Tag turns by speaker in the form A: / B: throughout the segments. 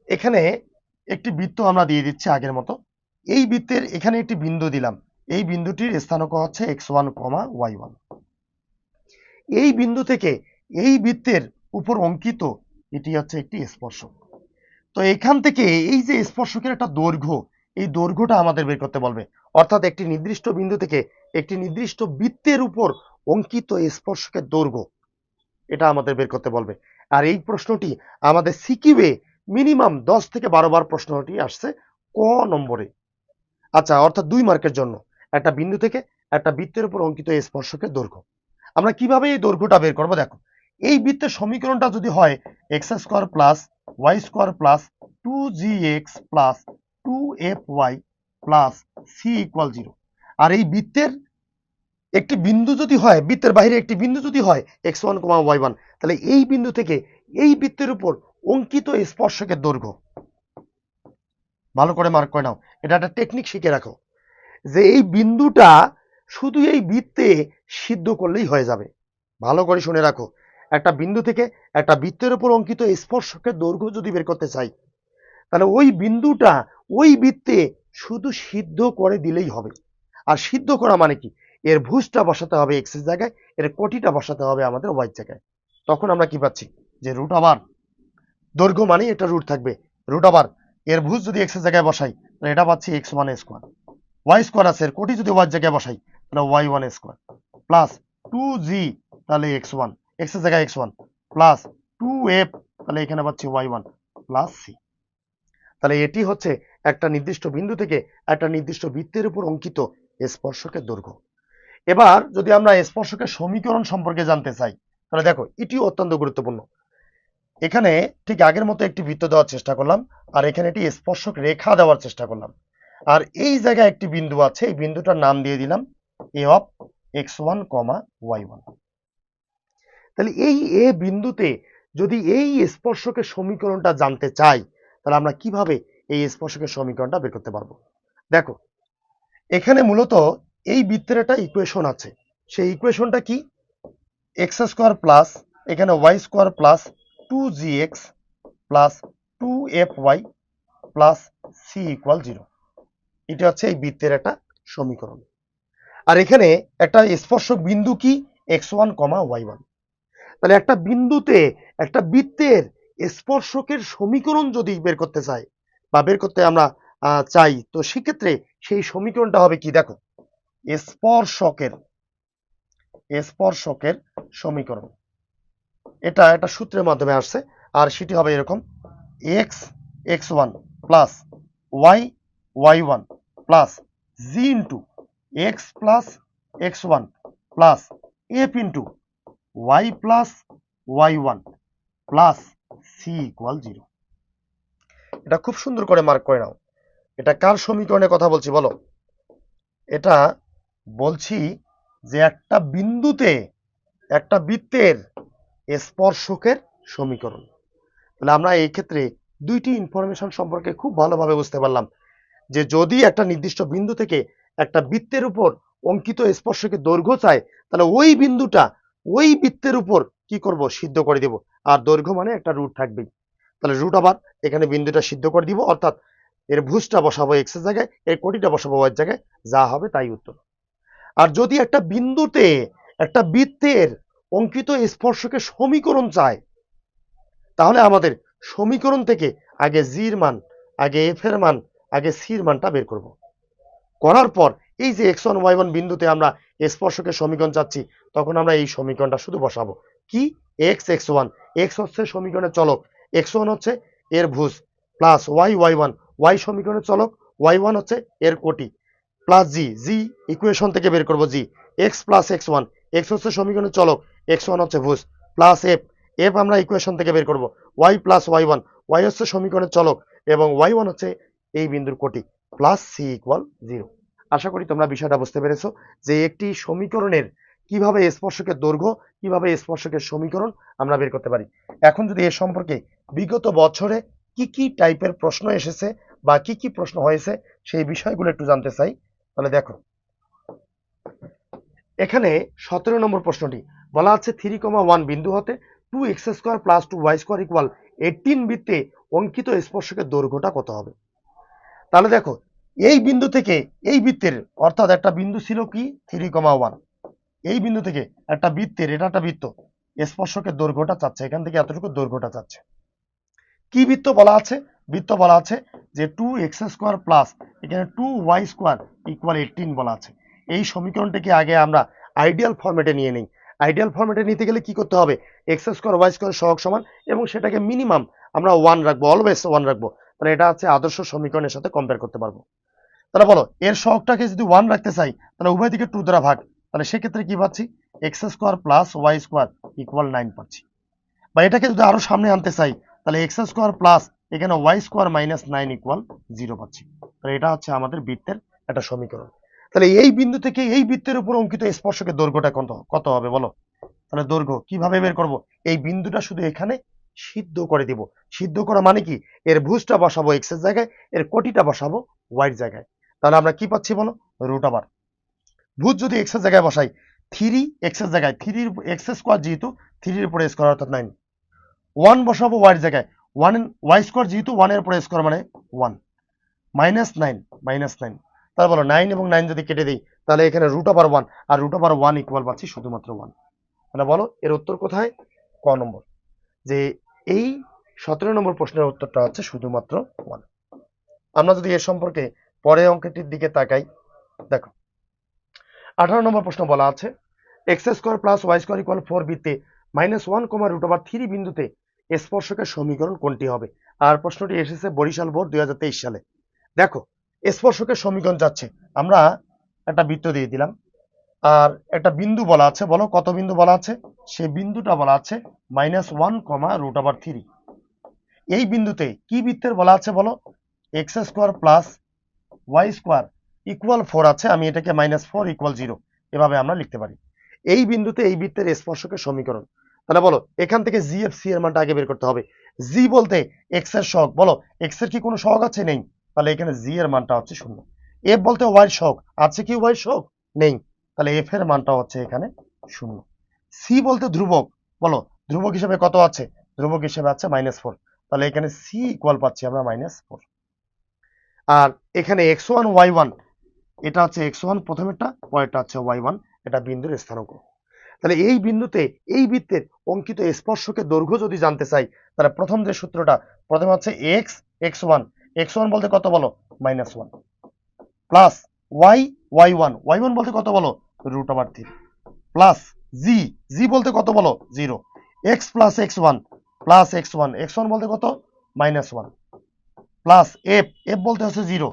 A: এখানে একটি বৃত্ত আমরা দিয়ে দিচ্ছি আগের মতো। এই বৃত্তের এখানে একটি বিন্দু দিলাম, এই বিন্দুটির স্থানাঙ্ক হচ্ছে x1, y1। এই বিন্দু থেকে এই বৃত্তের উপর অঙ্কিত এটি হচ্ছে একটি স্পর্শক। তো এখান থেকে এই যে স্পর্শকের একটা দৈর্ঘ্য, এই দৈর্ঘ্যটা আমাদের বের করতে বলবে। অর্থাৎ একটি নির্দিষ্ট বিন্দু থেকে একটি নির্দিষ্ট বৃত্তের উপর অঙ্কিত স্পর্শকের দৈর্ঘ্য, এটা আমাদের বের করতে বলবে। আর এই প্রশ্নটি আমাদের সিকিউয়ে মিনিমাম 10 থেকে 12 বার প্রশ্নটি আসছে ক নম্বরে। আচ্ছা, অর্থাৎ 2 মার্কের জন্য একটা বিন্দু থেকে একটা বৃত্তের উপর অঙ্কিত স্পর্শকের দৈর্ঘ্য। আমরা কিভাবে এই দৈর্ঘ্যটা বের করব? দেখো, এই বৃত্তের সমীকরণটা যদি হয় x² plus y² plus 2gx plus 2fy plus c equal 0, আর এই বৃত্তের একটি বিন্দু যদি হয়, বৃত্তের বাইরে একটি বিন্দু যদি হয় x1, y1, তাহলে এই বিন্দু থেকে এই বৃত্তের উপর অঙ্কিত স্পর্শকের দৈর্ঘ্য। ভালো করে মার্ক করে নাও, এটা একটা টেকনিক শিখে রাখো যে এই বিন্দুটা শুধু এই বৃত্তে সিদ্ধ করলেই হয়ে যাবে। ভালো করে শুনে রাখো, একটা বিন্দু থেকে একটা বৃত্তের উপর অঙ্কিত স্পর্শকের দৈর্ঘ্য যদি বের করতে চাই, তাহলে ওই বিন্দুটা ওই বৃত্তে শুধু সিদ্ধ করে দিলেই হবে। আর সিদ্ধ করা মানে কি? এর ভুজটা বসাতে হবে এক্স এর জায়গায়, এর কোটিটা বসাতে হবে আমাদের ওয়াই জায়গায়। তখন আমরা কি পাচ্ছি? যে রুট ওভার দৈর্ঘ্য মানে এটা রুট থাকবে, রুট ওভার এর ভুজ যদি এক্স এর জায়গায় বসাই তাহলে এটা পাচ্ছি x1 স্কোয়ার, ওয়াই স্কোয়ার আছে এর কোটি যদি ওয়াই জায়গায় বসাই তাহলে y1 স্কোয়ার প্লাস 2g, তাহলে x1 এক্স এর জায়গায় x1 প্লাস 2f, তাহলে এখানে পাচ্ছি y1 প্লাস c। তাহলে এটি হচ্ছে একটা নির্দিষ্ট বিন্দু থেকে একটা নির্দিষ্ট বৃত্তের উপর অঙ্কিত স্পর্শকের দৈর্ঘ্য। এবার যদি আমরা স্পর্শকের সমীকরণ সম্পর্কে জানতে চাই, তাহলে দেখো এটিও অত্যন্ত গুরুত্বপূর্ণ। এখানে ঠিক আগের মতো একটি বৃত্ত দেওয়ার চেষ্টা করলাম, আর এখানে একটি স্পর্শক রেখা দেওয়ার চেষ্টা করলাম, আর এই জায়গায় একটি বিন্দু আছে, এই বিন্দুটার নাম দিয়ে দিলাম এ অফ x1, y1। তাহলে এই এ বিন্দুতে যদি এই স্পর্শকের সমীকরণটা জানতে চাই, তাহলে আমরা কিভাবে এই স্পর্শকের সমীকরণটা বের করতে পারবো? দেখো, এখানে মূলত এই বৃত্তের একটা ইকুয়েশন আছে। সেই ইকুয়েশনটা কি? x² প্লাস এখানে y² plus 2gx plus 2fy plus c equal 0। এটা হচ্ছে এই বৃত্তের একটা সমীকরণ। আর এখানে একটা স্পর্শক বিন্দু কি? x1, y1। তাহলে একটা বিন্দুতে একটা বৃত্তের স্পর্শকের সমীকরণ যদি বের করতে চাই বা বের করতে আমরা চাই, তো সেক্ষেত্রে সেই সমীকরণটা হবে কি? দেখো, স্পর্শকের স্পর্শকের সমীকরণ, এটা একটা সূত্রের মাধ্যমে আসছে, আর সেটি হবে এরকম x x1 plus y1 plus g into x plus x1 plus f into y plus y1 plus c equal 0। এটা খুব সুন্দর করে মার্ক করে নাও। এটা কার সমীকরণের কথা বলছি বলো? এটা বলছি যে একটা বিন্দুতে একটা বৃত্তের স্পর্শকের সমীকরণ। তাহলে আমরা এই ক্ষেত্রে দুইটি ইনফরমেশন সম্পর্কে খুব ভালোভাবে বুঝতে পারলাম যে যদি একটা নির্দিষ্ট বিন্দু থেকে একটা বৃত্তের উপর অঙ্কিত স্পর্শকের দৈর্ঘ্য চাই, তাহলে ওই বিন্দুটা ওই বৃত্তের উপর কি করব? সিদ্ধ করে দেব। আর দৈর্ঘ্য মানে একটা রুট থাকবেই, তাহলে রুট আবার এখানে বিন্দুটা সিদ্ধ করে দিব, অর্থাৎ এর ভুজটা বসাবো এক্স এর জায়গায়, এর কোটিটা বসাবো ওয়াই এর জায়গায়, যা হবে তাই উত্তর। আর যদি একটা বিন্দুতে একটা বৃত্তের অঙ্কিত স্পর্শকের সমীকরণ চায়, তাহলে আমাদের সমীকরণ থেকে আগে জির মান, আগে এফ এর মান, আগে সির মানটা বের করব। করার পর এই যে x1, y1 বিন্দুতে আমরা স্পর্শকের সমীকরণ চাচ্ছি, তখন আমরা এই সমীকরণটা শুধু বসাবো কি? x1, x হচ্ছে সমীকরণের চলক, x1 হচ্ছে এর ভুজ, প্লাস y1, y সমীকরণের চলক, y1 হচ্ছে এর কোটি, প্লাস জি ইকুয়েশন থেকে বের করব জি, x প্লাস x1, x হচ্ছে সমীকরণের চলক, x1 হচ্ছে ভুজ, প্লাস এফ আমরা ইকুয়েশন থেকে বের করব y প্লাস y1, y হচ্ছে সমীকরণের চলক এবং y1 হচ্ছে এই বিন্দুর কোটি, প্লাস সি ইকুয়াল 0। আশা করি তোমরা বিষয়টা বুঝতে পেরেছো যে একটি সমীকরণের কিভাবে স্পর্শকের দৈর্ঘ্য, কিভাবে স্পর্শকের সমীকরণ আমরা বের করতে পারি। এখন যদি এ সম্পর্কে বিগত বছরে কি কি টাইপের প্রশ্ন এসেছে বা কি কি প্রশ্ন হয়েছে সেই বিষয়গুলো একটু জানতে চাই, তাহলে দেখো এখানে 17 নম্বর প্রশ্নটি বলা আছে 3,1 বিন্দু হতে 2x² প্লাস 2y² ইকুয়াল 18 বৃত্তে অঙ্কিত স্পর্শকের দৈর্ঘ্যটা কত হবে। তাহলে দেখো এই বিন্দু থেকে এই বৃত্তের অর্থাৎ একটা বিন্দু ছিল কি 3,1, এই বিন্দু থেকে একটা বৃত্তের, এটা একটা বৃত্ত, স্পর্শকের দৈর্ঘ্যটা চাচ্ছে, এখান থেকে এতটুকু দৈর্ঘ্যটা চাচ্ছে। কি বৃত্ত বলা আছে? বৃত্ত বলা আছে যে 2x² প্লাস এখানে 2y² ইকুয়াল 18 বলা আছে। এই সমীকরণটাকে আগে আমরা আইডিয়াল ফরম্যাটে নিয়ে নিই। আইডিয়াল ফরম্যাটে নিতে গেলে কি করতে হবে? x² y² সহগ সমান এবং সেটাকে মিনিমাম আমরা 1 রাখবো, অলওয়েজ 1 রাখবো। তাহলে এটা হচ্ছে আদর্শ সমীকরণের সাথে কম্পেয়ার করতে পারবো। তাহলে বলো এর সহগটাকে যদি 1 রাখতে চাই তাহলে উভয় দিকে 2 দ্বারা ভাগ, তাহলে সেক্ষেত্রে কি পাচ্ছি? x² প্লাস y² ইকুয়াল 9 পাচ্ছি। বা এটাকে যদি আরো সামনে আনতে চাই তাহলে x² প্লাস এখানে y² মাইনাস 9 ইকুয়াল 0 পাচ্ছি। তাহলে এটা হচ্ছে আমাদের বৃত্তের একটা সমীকরণ। তাহলে এই বিন্দু থেকে এই বৃত্তের উপর অঙ্কিত স্পর্শকের দৈর্ঘ্যটা কত হবে বলো? তাহলে দৈর্ঘ্য কিভাবে বের করব? এই বিন্দুটা শুধু এখানে সিদ্ধ করে দিব। সিদ্ধ করা মানে কি? এর ভুজটা বসাবো x এর জায়গায়, এর কোটিটা বসাবো y এর জায়গায়। তাহলে আমরা কি পাচ্ছি বলো? Root over. ভুজ যদি x এর জায়গায় বসাই 3x এর জায়গায় 3x² যেহেতু 3 এর উপরে স্কয়ার অর্থাৎ 9, 1 বসাবো y এর জায়গায়, 1 y² যেহেতু 1 এর উপরে স্কয়ার মানে 1, মাইনাস 9, তাহলে বলো 9 এবং 9 যদি কেটে দিই তাহলে এখানে রুট ওভার 1 আর রুট ওভার 1 ইকুয়াল পাচ্ছি শুধুমাত্র 1। তাহলে বলো এর উত্তর কোথায়? ক নম্বর, যে এই 17 নম্বর প্রশ্নের উত্তরটা হচ্ছে শুধুমাত্র 1। আমরা যদি এর সম্পর্কে পরের অঙ্কটির দিকে তাকাই, দেখো 18 নম্বর প্রশ্ন বলা আছে x² প্লাস y² ইকুয়াল 4 বৃত্তে -1, রুট ওভার 3 বিন্দুতে স্পর্শকের সমীকরণ কোনটি হবে? আর প্রশ্নটি এসেছে বরিশাল বোর্ড 2023 সালে। দেখো স্পর্শকের সমীকরণ যাচ্ছে, আমরা একটা বৃত্ত দিয়ে দিলাম আর একটা বিন্দু বলা আছে, বলো কত বিন্দু বলা আছে? সেই বিন্দুটা বলা আছে -1, রুট ওভার 3। এই বিন্দুতে কি বৃত্তের বলা আছে বলো? x² প্লাস y² ইকুয়াল 4 আছে, আমি এটাকে -4 ইকুয়াল 0 এভাবে আমরা লিখতে পারি। এই বিন্দুতে এই বৃত্তের স্পর্শকের সমীকরণ। তাহলে বলো এখান থেকে GFC এর মানটা আগে বের করতে হবে। g বলতে x এর সহগ, বলো x এর কি কোনো সহগ আছে? নেই, তাহলে এখানে g এর মানটা হচ্ছে 0। f বলতে y এর সহগ আছে কি? y এর সহগ নেই, তাহলে f এর মানটা হচ্ছে এখানে 0। c বলতে ধ্রুবক, বলো ধ্রুবক হিসেবে কত আছে? ধ্রুবক হিসেবে আছে -4, তাহলে এখানে c ইকুয়াল পাচ্ছি আমরা -4। আর এখানে x1 y1, এটা হচ্ছে x1 প্রথমেরটা, পরেরটা হচ্ছে y1, এটা বিন্দুর স্থানাঙ্ক। তাহলে এই বিন্দুতে এই বৃত্তের অঙ্কিত স্পর্শকের দৈর্ঘ্য যদি জানতে চাই তাহলে প্রথম যে সূত্রটা, প্রথমে হচ্ছে x1 বলতে কত বলো? -1 প্লাস y1 বলতে কত বলো? রুট ওভার 3 প্লাস g বলতে কত বলো? 0, x plus x1 plus x1 বলতে কত? -1 প্লাস f বলতে হচ্ছে 0,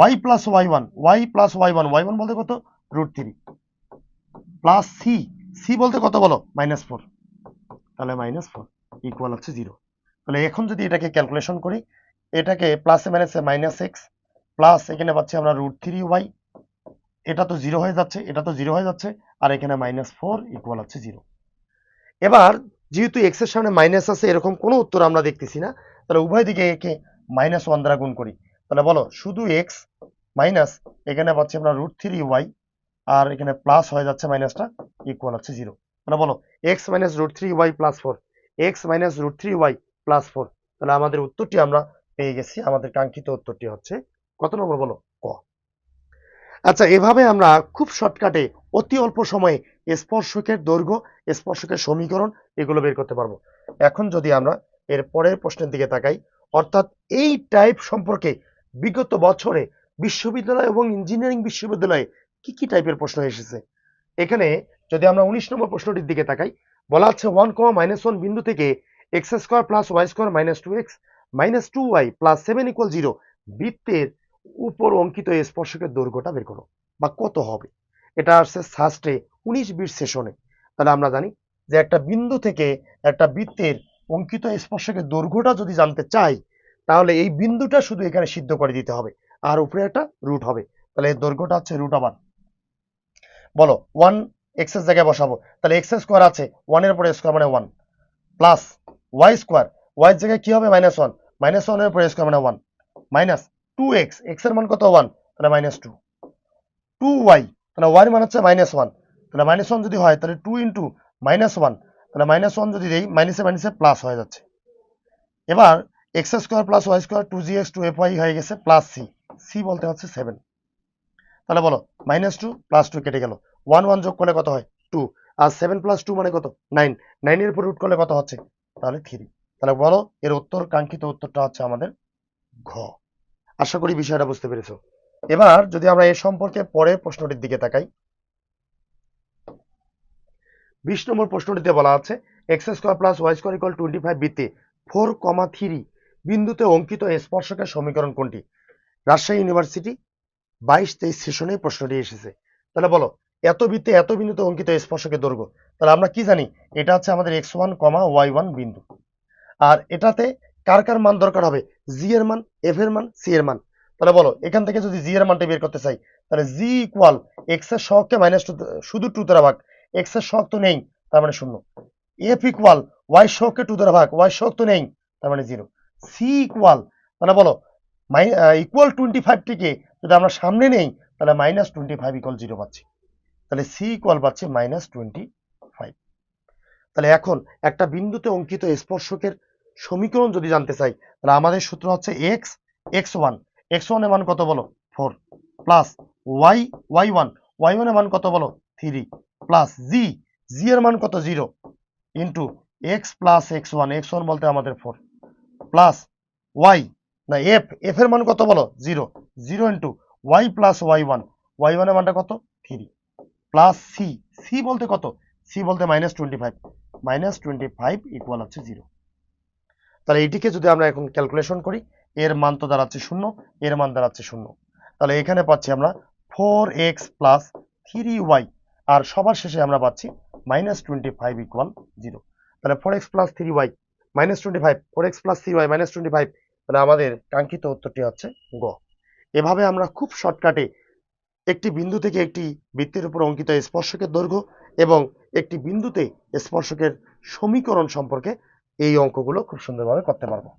A: y প্লাস y1 বলতে কত? √3 প্লাস c বলতে কত বলো? -4, তাহলে -4 ইকুয়াল হচ্ছে 0। তাহলে এখন যদি এটাকে ক্যালকুলেশন করি, এটাকে প্লাসে মাইনাসে -x প্লাস এখানে পাচ্ছি আমরা √3y, এটা তো 0 হয়ে যাচ্ছে, এটা তো 0 হয়ে যাচ্ছে, আর এখানে -4 ইকুয়াল হচ্ছে 0। এবার যেহেতু x এর সামনে মাইনাস আছে এরকম কোনো উত্তর আমরা দেখতেছি না, তাহলে উভয় দিকে একে -1 দ্বারা গুণ করি। তাহলে বলো শুধু x মাইনাস এখানে পাচ্ছি আমরা √3y আর এখানে প্লাস হয়ে যাচ্ছে মাইনাসটা ইকুয়াল হচ্ছে 0। তাহলে বলো x minus √3y plus 4, x minus √3y plus 4, তাহলে আমাদের উত্তরটি আমরা পেয়ে গেছি। আমাদের কাঙ্ক্ষিত উত্তরটি হচ্ছে কত নম্বর বলো? ক। আচ্ছা, এভাবে আমরা খুব শর্টকাটে অতি অল্প সময়ে স্পর্শকের দৈর্ঘ্য, স্পর্শকের সমীকরণ এগুলো বের করতে পারবো। এখন যদি আমরা এর পরের প্রশ্নের দিকে তাকাই, অর্থাৎ এই টাইপ সম্পর্কে বিগত বছরে বিশ্ববিদ্যালয় এবং ইঞ্জিনিয়ারিং বিশ্ববিদ্যালয়ে কি কি টাইপের প্রশ্ন এসেছে। এখানে যদি আমরা 19 নম্বর প্রশ্নটির দিকে তাকাই, বলা হচ্ছে 1, -1 বিন্দু থেকে x² plus y² -2x -2y plus 7 equal 0 বৃত্তের উপর অঙ্কিত স্পর্শকের দৈর্ঘ্যটা বের করো, বা কত হবে। এটা আসছে সাস্টে 19-20 সেশনে। তাহলে আমরা জানি যে একটা বিন্দু থেকে একটা বৃত্তের অঙ্কিত স্পর্শকের দৈর্ঘ্যটা যদি জানতে চাই তাহলে এই বিন্দুটা শুধু এখানে সিদ্ধ করে দিতে হবে আর উপরে একটা রুট হবে, তাহলে এর দৈর্ঘ্যটা হচ্ছে √1। বলো 1 x এর জায়গায় বসাবো, তাহলে x² আছে 1 এর উপরে স্কয়ার মানে 1 প্লাস y² y এর জায়গায় কি হবে? -1, -1 এর উপরে স্কয়ার মানে 1 মাইনাস 2x, x এর মান কত? 1, তাহলে -2, 2y, তাহলে y এর মান হচ্ছে -1, তাহলে -1 যদি হয় তাহলে 2 ইনটু -1, তাহলে -1 যদি দেই মাইনাসে মাইনাসে প্লাস হয়ে যাচ্ছে। এবার x square plus y square 2gx 2fy হয়ে গেছে প্লাস সি, সি বলতে হচ্ছে 7। তাহলে বলো -2 + 2 কেটে গেল, 1 1 যোগ করলে কত হয় 2, আর 7 + 2 মানে কত 9, 9 এর উপর রুট করলে কত হচ্ছে তাহলে 3। তাহলে বলো এর উত্তর, কাঙ্ক্ষিত উত্তরটা হচ্ছে আমাদের ঘ। আশা করি বিষয়টা বুঝতে পেরেছো। এবার যদি আমরা এ সম্পর্কে পরের প্রশ্নটির দিকে তাকাই, 20 নম্বর প্রশ্নটিতে বলা আছে x² + y² = 25 বৃত্তে 4,3 বিন্দুতে অঙ্কিত স্পর্শকের সমীকরণ কোনটি? রাজশাহী ইউনিভার্সিটি 22-23 সেশনে প্রশ্নটি এসেছে। তাহলে বলো এত বৃত্তে এত বিন্দুতে অঙ্কিত স্পর্শকের দৈর্ঘ্য, তাহলে আমরা কি জানি এটা হচ্ছে আমাদের x1, y1 বিন্দু। আর এটাতে কার কার মান দরকার হবে, জি এর মান, এফ এর মান, সি এর মান। তাহলে বলো এখান থেকে যদি জি এর মানটা বের করতে চাই, তাহলে জি ইকুয়াল এক্স এর সহগকে -2, শুধু 2 দ্বারা ভাগ, এক্স এর সহগ তো নেই তার মানে 0। এফ ইকুয়াল ওয়াই সহগকে 2 দ্বারা ভাগ, ওয়াই সহগ তো নেই তার মানে 0। সি ইকুয়াল, তাহলে বলো ইকুয়াল 25 টিকে যদি আমরা সামনে নেই তাহলে -25 = 0 পাচ্ছি। তাহলে সি ইকুয়াল পাচ্ছি -25। তাহলে এখন একটা বিন্দুতে অঙ্কিত স্পর্শকের সমীকরণ যদি জানতে চাই, তাহলে আমাদের সূত্র হচ্ছে এক্স x1, x1 এর মান কত বলো 4, প্লাস ওয়াই y1, y1 এর মান কত বলো 3, প্লাস জি, জি এর মান কত 0, into x plus x1, x1 বলতে আমাদের 4, প্লাস ওয়াই না এফ, এফ এর মান কত বলো 0, 0 into Y plus y1, y1 এর মানটা কত 3, প্লাস সি, সি বলতে কত, সি বলতে -25, -25 ইকুয়াল হচ্ছে 0। তাহলে এটিকে যদি আমরা এখন ক্যালকুলেশন করি, এর মান তো দাঁড়াচ্ছে 0, এর মান দাঁড়াচ্ছে 0। তাহলে এখানে পাচ্ছি আমরা 4x প্লাস 3y, আর সবার শেষে আমরা পাচ্ছি -25 ইকুয়াল 0। তাহলে 4x plus 3y -25, 4x plus 3y -25, তাহলে আমাদের কাঙ্ক্ষিত উত্তরটি হচ্ছে গ। এভাবে আমরা খুব শর্টকাটে একটি বিন্দু থেকে একটি বৃত্তের উপর অঙ্কিত স্পর্শকের দৈর্ঘ্য এবং একটি বিন্দুতে স্পর্শকের সমীকরণ সম্পর্কে এই অঙ্কগুলো খুব সুন্দরভাবে করতে পারবো।